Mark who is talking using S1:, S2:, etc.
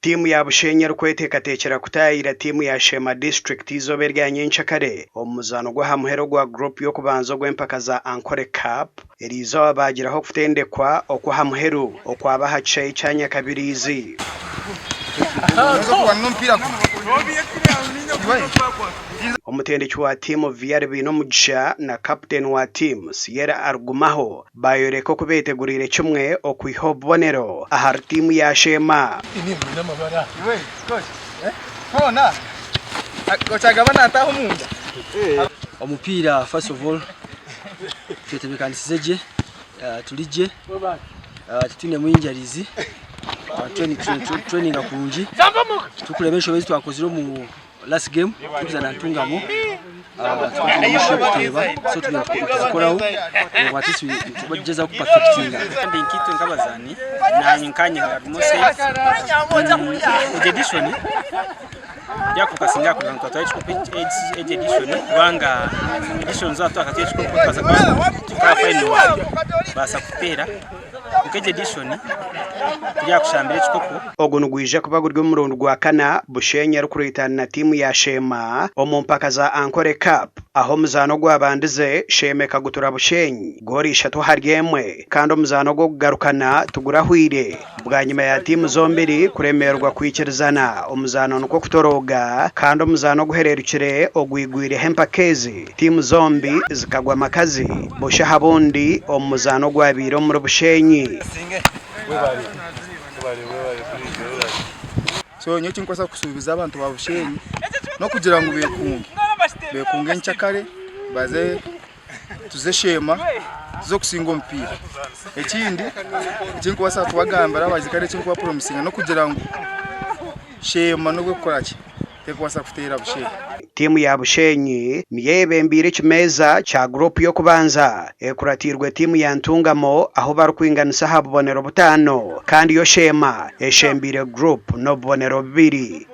S1: Timu ya Bushenyi rukwetekatekera kutayira timu ya Shema District izobe rya Nyenshakare omuzano gwa hamuhero gwa group yo kubanza gw'empaka za Ankole Cup erizo abagiraho kutendekwa okwa hamuhero okwaba hace cyanya kabirizi omutendeki wa timu VRB no mugisha na captain wa timu Sierra Argumaho bayoreko kubetegurire kimwe okwihobonero ahari timu ya Shema
S2: omupira first of all twetebekanisizeje tulije tutine mu injuries training akunji tukulebesho bezo twakoziro mu last game tukuzana ntungamo so tukoraho watisi tubageza ku perfectinga
S3: ndi nkitu nkabazani na nyinkanye mose edition yakukasinga ku bantu twachiko edition wanga edition za twakatiye chiko kukaza kwa final basa kupera ukeje edition ya kushambira chikoko
S1: ogunugwije kubagurwa umurundo gwa kana Bushenyi rukuritana na timu ya Shema omumpaka za Ankole Cup aho muzano gwabandize Sheme kagutura Bushenyi gorisha to haryemwe kandi muzano go kugarukana tugurahwire bwanyuma ya timu zombiri kuremerwa kwikirizana omuzano nuko kutoroga kandi omuzano guhererukire ogwigwire hempakezi timu zombi zikagwa makazi bosha habundi omuzano gwabiro muri Bushenyi
S4: so nyo kinkwasa kusubiza abantu ba Bushenyi no kugira ngo bekunge nchakare baze tuze Shema zo kusinga mpira ekindi kinkwasa twagambara abazikare kinkwa promising no kugira ngo Shema no gukoraki tekwasa kutera Bushenyi.
S1: Timu ya Bushenyi niyebembire kimeza cha group yo kubanza ekuratirwe timu ya Ntungamo aho barukwinganisa habonero butano kandi yo Shema eshembire group no bonero 2.